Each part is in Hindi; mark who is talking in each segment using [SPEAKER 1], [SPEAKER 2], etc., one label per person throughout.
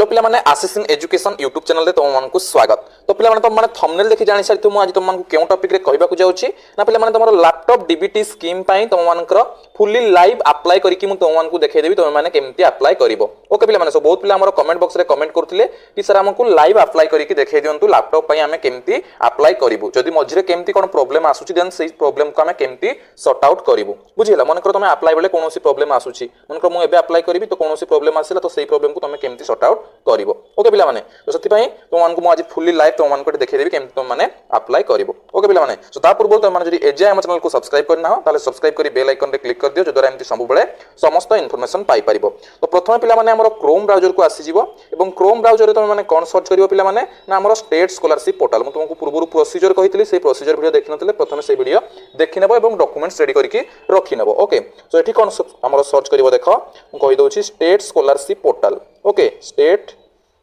[SPEAKER 1] हेलो पिला माने आशीष इन एजुकेशन यूट्यूब चैनल रे तुम मानकु स्वागत। तो पिला माने तुम माने थंबनेल देखि जानि सारि तुम आज तुम मानकु केउ टॉपिक रे कहबा को जाउची ना पिला माने तमरो लैपटॉप डीबीटी स्कीम पई तुम मानकर फुल्ली लाइव अप्लाई करिकि मु तुम मानकु देखाइ देबी तुम माने केमति अप्लाई करिवो। ओके पिला माने सो बहुत पिला हमर कमेंट बॉक्स रे कमेंट करथिले कि सर हमकु लाइव अप्लाई करिकि देखाइ दियंतु लैपटॉप पई हमें केमति अप्लाई करिवो, जदि मझिरे केमति कोन प्रॉब्लम आसुची देन सेही प्रॉब्लम को हमें केमति सॉर्ट आउट करिवो। बुझिला मनकर तुम अप्लाई बेले कोनोसी प्रॉब्लम आसुची मनकर मु एबे अप्लाई करिवि तो कोनोसी प्रॉब्लम आसिला तो सेही प्रॉब्लम को तुम केमति सॉर्ट आउट करिवो। ओके पिला माने तो सति पई तुम मानकु मु आज फुल्ली लाइव तुम मानकु देखाइ देबी केमति तुम माने अप्लाई करिवो। ओके पिला माने सो ता पूर्व तुम माने जदि एजे हम चैनल को सब्सक्राइब करना हो ताले सब्सक्राइब करी बेल आइकन रे क्लिक कर दियो जदरा एमति सब बेले समस्त इन्फॉर्मेशन पाई परिबो। तो प्रथम पिला माने हमर क्रोम ब्राउजर को आसी जिवो एवं क्रोम ब्राउजर रे तुम माने कोन सर्च करिवो पिला माने ना हमर स्टेट स्कॉलरशिप पोर्टल मु तुमको पूर्व प्रोसीजर कहितली से प्रोसीजर वीडियो देखि नतले प्रथम से वीडियो देखि नेबो एवं डॉक्यूमेंट्स रेडी करके रखि नेबो। ओके सो एठी कोन हमर सर्च करिवो देखो मु कहि दोछि state scholarship portal. Okay state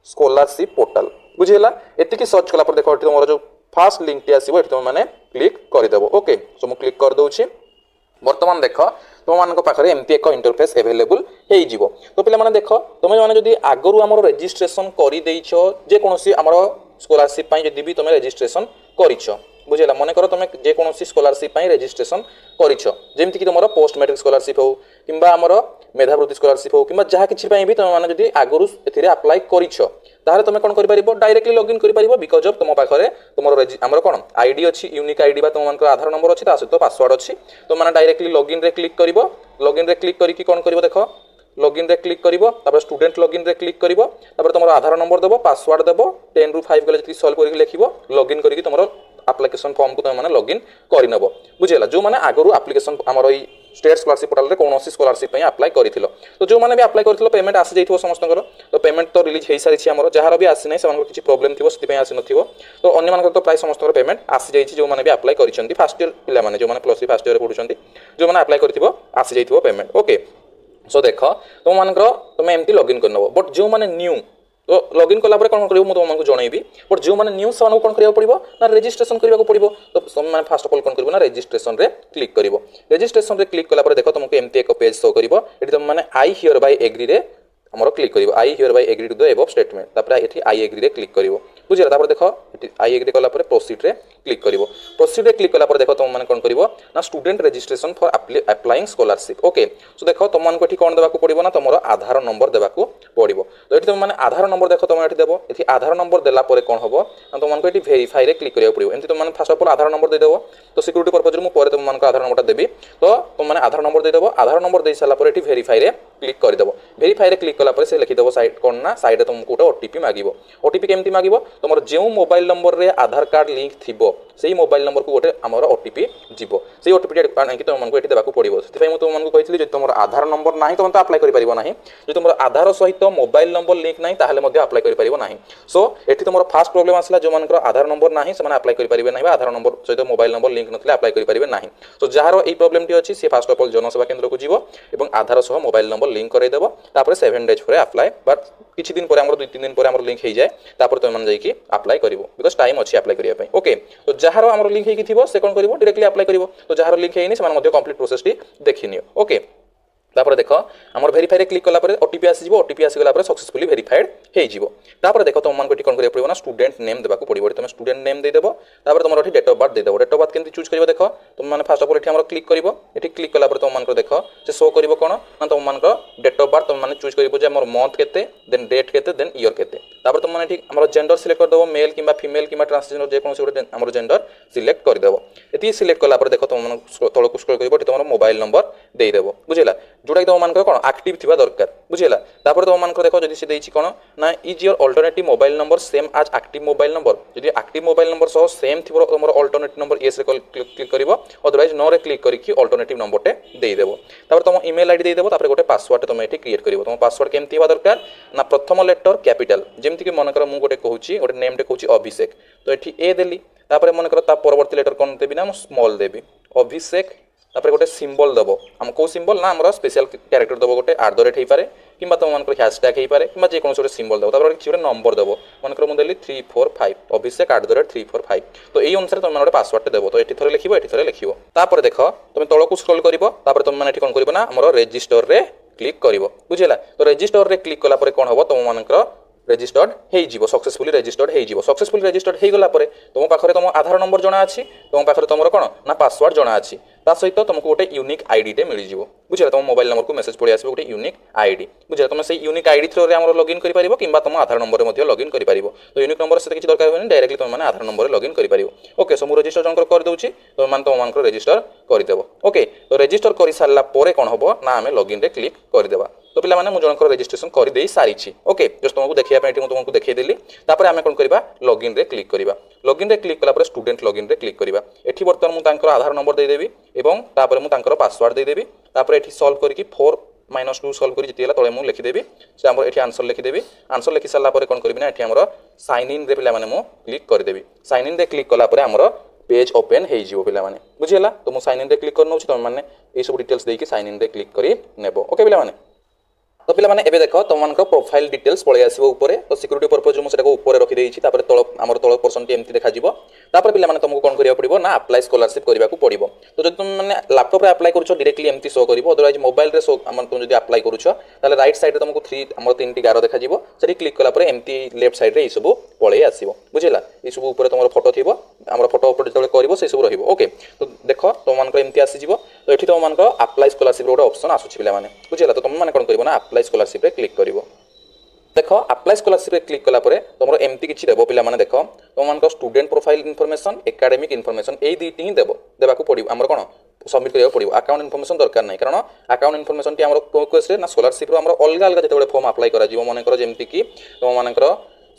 [SPEAKER 1] scholarship portal बुझिला एतिकी सर्च कला पर देखो एठी हमर जो फर्स्ट लिंक टी आसीबो एठी तुम माने क्लिक करि देबो। ओके सो मु क्लिक कर दोछि वर्तमान देख तुम मान पाखे एमती एक इंटरफेस एवेलेबल हो। तो पिला माने देख तुम मैंने जदि आगु आम रेजिस्ट्रेशन कर जेकोसी आम स्कॉलरशिप जदि भी तुम रेजिस्ट्रेशन कर बुझेगा मन कर तुम जेकोसी स्कॉलरशिप रेजिस्ट्रेशन करमती तुम पोस्ट मैट्रिक स्कॉलरशिप हो कि आमर मेधावृत्ति स्कॉलरशिप हो कि जहाँ किसी भी तुम मैंने जदि आगु एप्लाई कर तुम कौन कर डायरेक्टली लॉगिन कर बिकज ऑफ तुम पाखे तुम आमर कौन आईडी अच्छी यूनिक आईडी तुम आधार नंबर अच्छी सहित पासवर्ड अच्छी तुम मैंने डायरेक्टली लॉगिन रे क्लिक कर लॉगिन रे क्लिक करके कौन कर देख लॉगिन रे क्लिक कर स्टूडेंट लॉगिन रे क्लिक कर तुम आधार नंबर देव पासवर्ड देव 10 ରୁ 5 गले सॉल्व करके लिखिबो लॉगिन करके तुम एप्लिकेशन फॉर्म को तुम मैंने लॉगिन करनब बुझेगा जो मैंने आगु एप्लिकेशन आमर स्टेट स्कॉलरशिप पोर्टल रे कौन स्कॉलरशिप अप्लाई करथिलो तो जो मैंने भी अप्लाई करथिलो पेमेंट आसी जाइथिबो समस्तकर तो पेमेंट तो रिलीज हो सारी आमर जार भी आसी ना से किसी प्रॉब्लम थी से आसी नथिबो तो अन्य मानकर तो प्राय समस्त पेमेंट आसी जाइछि जो मैंने भी अप्लाई करिसेंती फर्स्ट ईयर पिला माने जो मैंने प्लस 3 फर्स्ट ईयर पढुचंती जो मैंने अप्लाई करथिबो आसी जाइथिबो पेमेंट। ओके सो देख तुम मानकर तुम एमती लॉगिन करनबो बट जो मैंने न्यू तो लॉगिन कला पर कौन करिवो तुमको जनइबी बट जो मैंने न्यूज से कौन करिया पड़िबो ना रजिस्ट्रेशन करबा को पड़िबो तो तुम माने फर्स्ट ऑफ ऑल कौन करिवो ना रजिस्ट्रेशन रे क्लिक करिवो। रजिस्ट्रेशन रे क्लिक कला पर देखो तुमको एमती एक पेज शो करिवो एठी तुम माने आई हियर बाय एग्री रे हमरो क्लिक करिवो I hereby agree to the above statement तापर एठी आई एग्री रे क्लिक करिवो बुझिरा तापर देखो एठी आई एग्री कला पर प्रोसीड रे क्लिक करिवो प्रोसीड रे क्लिक कला पर देखो तुम माने कौन करिवो ना student registration for applying scholarship. Okay so देखो तुम मानको एठी कोन देबा को पड़िबो ना तमरो आधार नंबर देबा को पड़िबो तो एठी तुम माने आधार नंबर देखो तुम एठी देबो एठी आधार नंबर देला परे कोन हबो ना तुम मानको एठी वेरीफाई रे क्लिक करिया पड़िबो एंती तुम माने first of all Aadhaar number दे देबो तो सिक्योरिटी पर्पस रे मु परे तुम मानको आधार नंबरटा देबी तो तुम माने आधार नंबर दे देबो आधार नंबर दे साला परे एठी वेरीफाई रे क्लिक कर देबो वेरीफाई रे क्लिक कला परे से लिखि देबो साइड कोन ना साइड तुमको गोटे ओटीपी मागिबो ओटीपी केमती मागिबो तुमर जेउ मोबाइल नंबर रे आधार कार्ड लिंक थिबो सेही मोबाइल नंबर को गोटे हमर ओटीपी जीवो सेही ओटीपी आनिकी तुम मानको एठी देबाको पड़िबो सेति मु तुम मानको कहितली जे तुमर आधार नंबर नाही तुम तो अप्लाई करि परिबो नाही जे तुमर आधार सहित मोबाइल नंबर लिंक नाही ताहाले मध्ये अप्लाई करि परिबो नाही। सो एठी तुमर फास्ट प्रॉब्लम आसला जो मानकर आधार नंबर नाही से माने अप्लाई करि परिबे नाही बा आधार नंबर सहित मोबाइल नंबर लिंक नथले अप्लाई करि परिबे नाही। सो जहार एई प्रॉब्लम टी अछि से फास्ट ऑफ ऑल जनसेवा केंद्र को जीवो एवं आधार सह मोबाइल नंबर लिंक करै देबो तापर 7 डेज परे अप्लाई बट किछि दिन परे हमर 2-3 दिन परे हमर लिंक हे जाय तापर तुम मन जाई कि अप्लाई करिवो बिकॉज़ टाइम अछि अप्लाई करिया पई। ओके तो जहार हमर लिंक हे कि थिबो से कोन करिवो डायरेक्टली अप्लाई करिवो तो जहार लिंक हेइनी से मान मध्ये कंप्लीट प्रोसेस टी देखिनियो। ओके तापर देख आमर वेरीफाई रे क्लिक कला पर ओटीपी आसी जिवो ओटीपी आसी गला पर सक्सेसफुली वेरीफाइड हे जिवो तापर देख तुम मन को कोन करिया पड़िबो ना स्टूडेंट नेम देबा को पड़िबो तुम स्टूडेंट नेम दे देबो तापर तुमर एठी डेट ऑफ बर्थ दे देबो डेट ऑफ बर्थ केमति चूज करिवो देख तुम माने फर्स्ट ऑफ ऑल एठी हमर क्लिक करिवो एठी क्लिक कला पर तुम मन को देख से शो करिवो कोन ना तुम मन को डेट ऑफ बर्थ तुम माने चूज करिवो जे हमर मंथ केते देन डेट केते देन ईयर केते तापर तुम माने एठी हमर जेंडर सिलेक्ट कर देबो मेल किबा फीमेल किबा ट्रांसजेंडर जे कोनसे गोटे हमर जेंडर सिलेक्ट कर देबो एठी सिलेक्ट कला पर देख तुम मन तळको स्क्रॉल करिवो एठी तुमर मोबाइल नंबर दे देबो बुझिला जोटा तुम मन को कोन एक्टिव थिबा दरकार बुझिला तापर तुम मन को देखो जदि से देछि कोन ना is your alternative mobile number same as active mobile number जदि एक्टिव मोबाइल नंबर सह सेम थिबो तुमर अल्टरनेटिव नंबर यस रे क्लिक करिवो अदरवाइज नो रे क्लिक करिकि अल्टरनेटिव नंबर टे दे देबो तापर तुम ईमेल आईडी दे देबो तापर गोटे पासवर्ड तुम एठी क्रिएट करिवो तुम पासवर्ड केमति हिबा दरकार ना प्रथम लेटर कैपिटल जेमति कि मन कर मु गोटे कहूची गोटे नेम टे कहूची अभिषेक तो एठी ए देली तापर मन कर ता परवर्ती लेटर कोन देबी ना स्मॉल देबी अभिषेक तापर गोटे सिंबल दबो हम को सिंबल ना हमर स्पेशल कैरेक्टर दबो गोटे @ हे पारे किबा तुम मानकर हैशटैग हे पारे किबा जे कोनोस गोटे सिंबल दबो तापर किछि गोटे नंबर दबो मानकर मु देली 345 अभिषेक @345 तो एई अनुसार तुम गोटे पासवर्ड देबो तो एठी थरे लिखिबो एठी थरे लिखिबो तापर देखो तुम तळको स्क्रॉल करिवो तापर तुम माने एठी कोन करिवो ना हमर रजिस्टर रे क्लिक करिवो बुझिला तो रजिस्टर रे क्लिक कला परे कोन हबो तुम मानकर रेजिस्टर्ड हो सक्सेसफुली रेजिस्टर्ड हो सक्सेसफुली रेजिस्टर्ड हो गला तुम पाखे तुम आधार नंबर जना अच्छी तुम पाखे तुम कौन ना पासवर्ड जना अच्छी ता सहित तुमको गोटे यूनिक आईडी मिल जाव बुझे तुम मोबाइल नंबर को मेसेज पड़े आसो गोटे यूनिक आईडी बुझे तुम से यूनिक आईडी थ्रो लॉगिन कर कि तुम आधार नंबर में लॉगिन कर तो यूनिक नंबर से किसी दरकार हुए डायरेक्टली तुम आधार नंबर लॉगिन कर ओके सो मुझे रजिस्टर जनकर करदे तुम तुम रजिस्टर करदेव ओके तो रजिस्टर कर सारा कौन हम ना आम लॉगिन रे क्लिक करदे तो पे मुझे जनकर रजिस्ट्रेशन कर सारी ओके जस्ट तुमको देखा तुमको देखीदेली आम कौन करवा लॉगिन रे क्लिक करवा लॉगिन रे क्लिक कला स्टूडेंट लॉगिन रे क्लिक करवा एठी बर्तमान मुझे आधार नंबर देदेवी एवं तापर मुझे पासवर्ड देदेवी तापर एठी सॉल्व करके 4 - 2 सॉल्व करी जिते तले मुझे लिखिदेवी से आम एठी आंसर लिखिदेवी आंसर लिखि सारा कौन करी ना एठी आमर साइन इन रे पे मु क्लिक करदेवी साइन इन रे क्लिक कला आमर पेज ओपन हो पे बुझीगला तो मुझे साइन इन रे क्लिक कर तुम मैंने ये सब डिटेल्स देकी साइन इन रे क्लिक कर नेब ओके पे तो पे एबे देख तुम प्रोफाइल डिटेल्स पलि आसो ऊपर तो सिक्यूरीटी पर्पज मुझे ऊपर रखिदेवी तल आम तल पर्सन टी एमती देखा तापर पे तुमको कौन करा पड़ो ना अप्लाई स्कॉलरशिप करने को पड़ो तो जब तुम मैंने लैपटॉप रे अप्लाई करुछ डायरेक्टली एमती शो कर अदरवाइज मोबाइल रे शो तुम जब अप्लाई करुछ ताले राइट साइड तुमको 3 गार देखा से क्लिक कला एमती लेफ्ट साइड रे सब पलि आसो बुझेगा ये सब ऊपर तुम फोटो थी आम फोटो ऊपर जो कर सब रही ओके तो देख तुम एमती आसीज तो ये तुम अप्लाई स्कॉलरशिप गोटे ऑप्शन आसूँ पे बुझेगा तो तुम कौन कर अप्लाई स्कॉलरशिप रे क्लिक कर देख अप्लाई स्कॉलरशिप रे क्लिक कला तुम एमती किसी देव पे देख तुम student profile information academic information ये दुईटी ही देव देवाक पड़ो आम कौन सबमिट करा पड़ो अकाउंट इनफॉरमेशन दरकार नहीं कारण अकाउंट इनफॉरमेशन टी आम केस ना स्कॉलरशिप अलग अलग जो फॉर्म अप्लाई कर मनकर जमीक तुम मानकर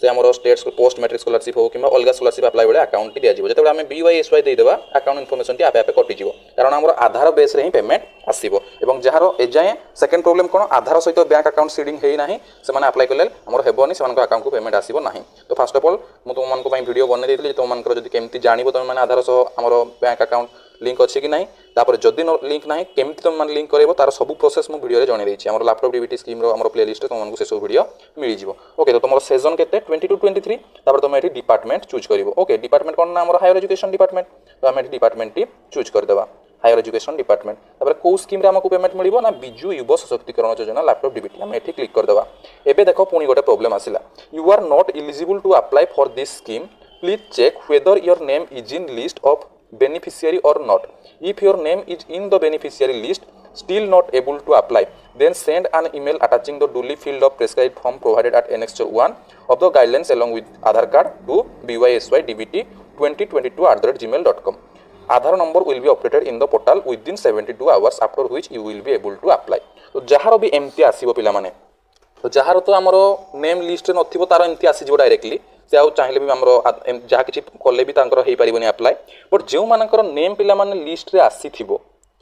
[SPEAKER 1] से आम स्टेट पोस्ट मैट्रिक स्कॉलरशिप हो कि अलग स्कॉलरशिप अप्लाई बेले अकाउंट दिजाव जो आम BYSY देदेवा अकाउंट इनफॉरमेशन टी आपे कटिज कारण आम आधार बेस रे ही पेमेंट आसो और जार एजाएं सेकेंड प्रोब्लेम कौन आधार सहित बैंक अकाउंट सीडिंग है ना से अप्लाई कले आमर हेबनी से अकाउंट को पेमेंट आसो ना तो फर्स्ट ऑफ ऑल मुझे तुम वीडियो बनई देती तुम केमती जान तुम मैंने आधार सह आम बैंक अकाउंट लिंक अच्छी कि ना तापर जदि लिंक ना केमती तुम मैंने लिंक कर तार सब प्रोसेस मुझे वीडियो जन देती आम लैपटॉप डीबीटी स्कीम आम प्लेलिस्ट तुमको से सब वीडियो मिल जाए ओके तो तुम सेजन के 22 to 23 तापर तुम ये डिपार्टमेंट चूज कर ओके डिपार्टमेंट कौन ना हायर एजुकेशन डिपार्टमेंट तो आम डिपार्टमेंट टी चूज करदेवा हायर एजुकेशन डिपार्टमेंट तापर कौ स्कीम आमको पेमेंट मिल ना बिजु युव सशक्तिकरण योजना लैपटॉप डीबीटी आम ये क्लिक करदेवा एबे देख पुणी गोटे प्रोब्लेम आसला you are not eligible to apply for this scheme please check whether your name is in list of beneficiary or not. If your name is in the beneficiary list, still not able to apply, then send an email attaching the duly filled up prescribed form provided at annexure 1 of the guidelines along with Aadhaar card to bysydbt2022@gmail.com. Aadhaar number will be updated in the portal within 72 hours after which you will be able to apply. तो जहार भी एमती आसीबो पिला माने तो जहार तो आमर नेम लिस्ट रे नथिबो तार एमती आसीजिबो डायरेक्टली से आउ चाहिए भी आम जहाँ किसी कले भी हो पारे अप्लाई बट जो मानकर नेम पिला माने लिस्ट रे आसी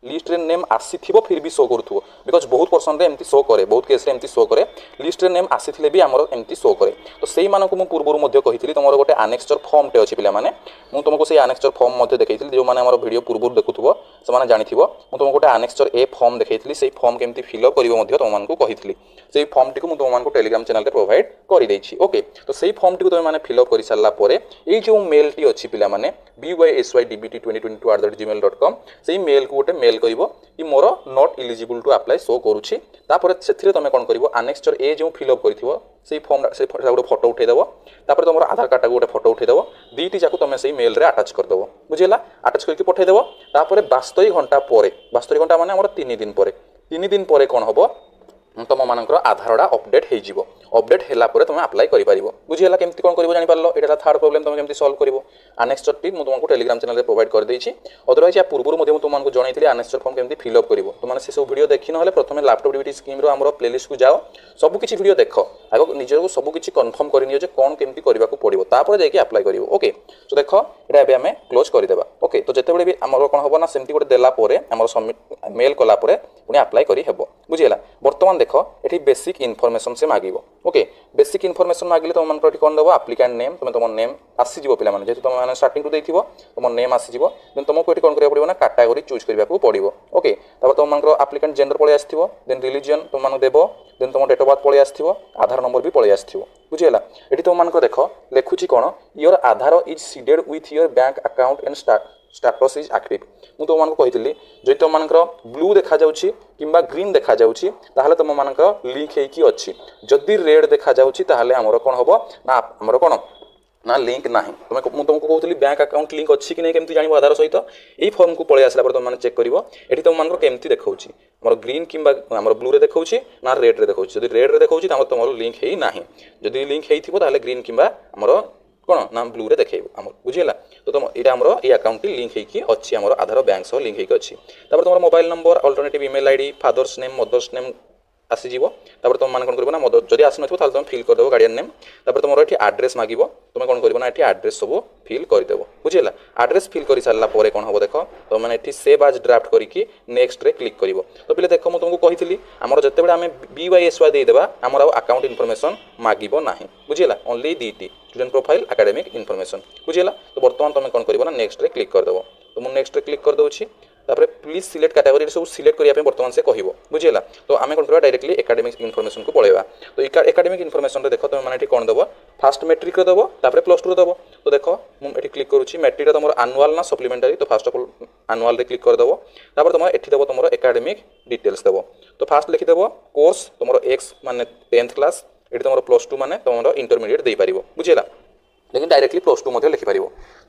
[SPEAKER 1] लिस्ट रे नेम आसी फिर भी शो करूँ बिकज बहुत पर्सन एमती शो करे बहुत केस एमती शो करे लिस्ट रे नेम आसी भी आमर एमती शो करे तो से मानक मुझे पूर्व कही तुम गोटे आनेक्चर फॉर्म टे अच्छी पे तुमको से आनेक्चर फॉर्म देखी जो मैंने आम वीडियो पूर्व देखुव से जानी तुमको गोटे आनेक्चर ए फॉर्म देखी से फॉर्म केमती फिलअप कर तुमको कही से फॉर्म टी तुमको टेलीग्राम चैनल रे प्रोवाइड कर ओके तो से फॉर्म टी तुम फिलअप कर सारापर ये जो मेल टी अच्छी पे bysydbt2022@gmail.com से मेल को गोटे मेल कर मोर not eligible to apply show करुच्छी से तुम कौन कर आनेक्चर ए जो फिलअप कर फॉर्म से गोटे फोटो उठेदेव तापर तुम आधार कार्ड गोटे फोटो उठेदेव दुईटी जाक तुम से मेल रे अटैच करदेव बुझेगा अटैच करके पठेदेव तापर 72 घंटा पर 72 घंटा माने 3 दिन पर कौन हम तुम मानकर आधारटा अपडेट हो अपडेट है तुम अप्लाई कर बुझीगला केमती कौन कर जापर यहाँ थर्ड प्रोब्लेम तुम केमती सॉल्व कर आनेक्चर टी तुमको टेलीग्राम चैनल प्रोवाइड कर देछि अदरवाइज या पूर्व तुमको जनई आनेक्चर फॉर्म केमती फिलअप कर तुमने से सब वीडियो देखी ना प्रथम लैपटॉप डीबीटी स्कीम आम प्लेलिस्ट को जाओ सबकि वीडियो देख आग निजर सबकि कन्फर्म करनी कौन केमती करने को पड़ो तापर जाकि अप्लाई कर ओके तो देख ये आम क्लोज करदे ओके तो जिते भी आम कौन हम ना सेमती गोटे देलापर आम सबमिट मेल कलापर पुणी अप्लाई कर बुझीगला बर्तमान देख ये बेसिक इनफॉरमेशन से मांगो ओके बेसिक इनफॉरमेशन मांगे तुम कौन देव आप्लिकेंट नेम तुम नेम आसीज पे जेहतु तुम स्टार्टिंग टू देखो तुम नेम आसीज देन तुमको ये कौन करा पड़ो ना कैटेगरी चूज करने को पड़ो ओके तब तुम आप्लिकेंट जेंडर पलि आसो देन रिलीजन तुम देव देन तुम डेट ऑफ बर्थ पलि आसो आधार नंबर भी पलि आसो बुझीगला ये तुम देख लिखुची कौन your Aadhaar is seeded with your bank account and status is active मु तुम मानक कहितली जदि तुम मानकर ब्लू देखा जाउछि किंबा ग्रीन देखा जाउछि ताहले तुम मानकर लिंक हेकी अछि जदि रेड देखा जाउछि ताहले हमर कोन हबो ना हमर कोन ना लिंक ना तुम तुमको कहूली बैंक अकाउंट लिंक अच्छी कि नहीं केमती जान आधार सहित यही फॉर्म को पलि आसला तुम मैंने चेक कर ये तुम मान केमती देखा मोर ग्रीन कि ब्लू रे देखा ना रेड रे देखा जब रेड रे देखा तुम लिंक है ना जदि लिंक होता ग्रीन कि कौन ना ब्लू रे देखेब आम बुझीगला तो तुम यहाँ आम ये अकाउंट लिंक होगी अच्छी आम आधार बैंक सह लिंक होगी अच्छी तुम mobile number alternative email ID father's name mother's name आसीज तुम मैंने कौन करना मदर जब आसन तुम फिल करदेव गार्डियन नेम तुम ये आड्रेस मांग तुम कौन करना ये आड्रेस सब फिल करदेव बुझीगला आड्रेस फिल कर सारापर कौन हम देख तुम मैंने ये सेव आज ड्राफ्ट करके नेक्स्ट रे क्लिक कर तो पे देख मुझे तुमको कही आमर जिते आम BYSY देदेबा आमर अकाउंट इनफॉरमेशन मागिब ना बुझीगला ओनली दीटी स्टूडेंट प्रोफाइल एकेडमिक इनफॉरमेशन बुझीगला तो बर्तमान तुम कौन कर नेक्स्ट रे क्लिक करदेव तो मुझे नेक्स्ट रे क्लिक कर दूसरी तापर प्लीज सिलेक्ट कैटेगरी सब सिलेक्ट करने बर्तमान से कहब बुझीगला तो आम कौन करवा डायरेक्टली एकेडमिक इनफॉरमेशन को पलैया तो एकेडमिक इनफॉरमेशन देख तुम मैंने कौन देव फास्ट मैट्रिक देव तापर +2 देव तो देख मुझे क्लिक करुँची मैट्रिक तुम आनुआल ना सप्लीमेंटारी तो first of all annual click करदेव तापर तुम ये देव तुम एकेडमिक डिटेल्स देव तो फास्ट लिखिदेव कोर्स तुम एक्स मान 10th क्लास ये तुम +2 मान तुम इंटरमीडिएट दे पार बुझीगला लेकिन डायरेक्टली +2 लिखिपार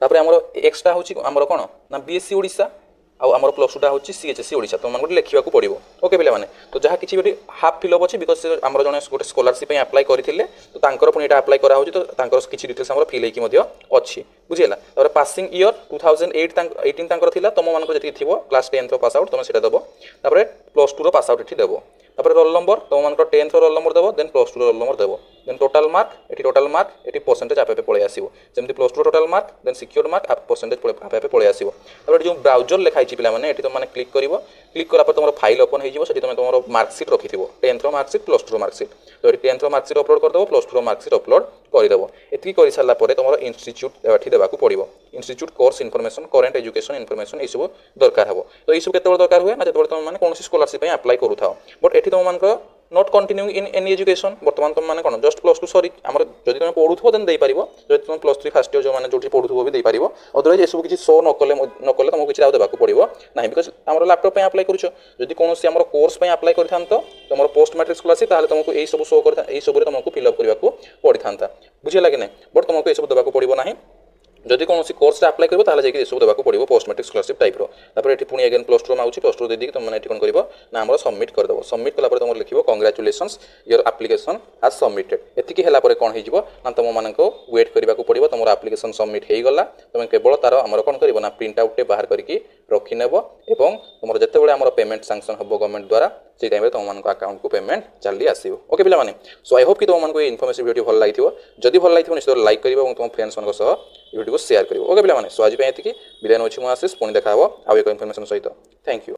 [SPEAKER 1] तापर आमर एक्सटा हूँ आमर कौन ना BSc ओडिशा आमर +2टा हूँ CHSC ओडिशा तुम गोटे लिखा पड़ो ओके पे तो जहाँ किसी हाफ फिलअप अच्छे बिकज आम जन गोटे स्कॉलरशिप अप्लाई करते तो पुणी यहाँ अप्लाई कराऊँ तो किसी डिटेल्स आम फिल होगी अच्छी बुझीगला तापर पासिंग ईयर 2018 तुम मानक जी थी क्लास 10th पास आउट तुम से देव तापर +2 पास आउट ये देव तापर रोल नंबर तुम मानक 10th रोल नंबर देव देन +2 रोल नंबर देव देन टोटाल मार्क ये परसेंटेज आपे पलि आसो जमी +2 total mark then secured mark percentage आपे पलि आसो तापर जो ब्राउजर लिखाई पे ये तुम क्लिक क्लिक करा तुम फाइल ओपन हो तुम तुम मार्कसीट रखी 10th मार्कसीट +2 मार्कसीट तो ये 10th मार्कसीट अपलोड करदेव +2 मार्कसीट अपलोड करदेव ये कर सारापर तुम इंस्टीट्यूट ये देवाक पड़ो institute course information current education information ये सब दरकार हे तो ये सब केत दरकार हुए ना जो तुम मैंने कौन स्कॉलरशिप अप्लाई करूँ बट ये तुम मान not continuing in any education बर्तमान तुम मैंने कौन जस्ट +2 सरी आम जब तुम पढ़ुव देन दे पार जब तुम +3 फास्ट ईयर जो मैंने जो पढ़ुव भी दे पार अदरवाइज ये सब किसी शो नकले तुमको किसी देवाक पड़ो ना बिकज आम लैपटॉप अप्लाई कर कौन आम कोर्स अप्लाई कर तुम पोस्ट मैट्रिक स्कॉलरशिप तुमको यही सब शो कर सब तुमको फिलअप करने पड़ी था बुझेगा कि नहीं बट तुमको ये सब देवाक पड़ो ना जदि कौन कोर्स अप्लाई कर जाए सब देवाक पड़ो पोस्ट मैट्रिक स्कॉलरशिप टाइप तापर ये पुणी अगेन +2 मांगी +2 देदी तुम मैंने कौन कर ना आम सबमिट करदेव सबमिट कलापर तुम लिख कंग्राचुलेसन्स योर एप्लिकेशन आज सबमिटेड एतिकी है कौन हो तुम मानक वेट करने को पड़ो तुम एप्लिकेशन सबमिट हो गला तुम केवल तार आम कौन कर ना प्रिंट आउट बाहर करके रखिनेब और तुम जिते आम पेमेंट सांसन हम गवर्नमेंट द्वारा से टाइम तुम मान अकाउंट को पेमेंट चली आसो ओके पे सो आई होप कि तुमको ये इनफॉर्मेटिव वीडियो भल लगी जदि भल लगी निश्चित लाइक कर तुम फ्रेंड्स मान वीडियो को शेयर कर ओके पे सो आज ये विदाय नौ आशीष पुणी देखा आउ एक इनफॉर्मेशन सहित थैंक यू।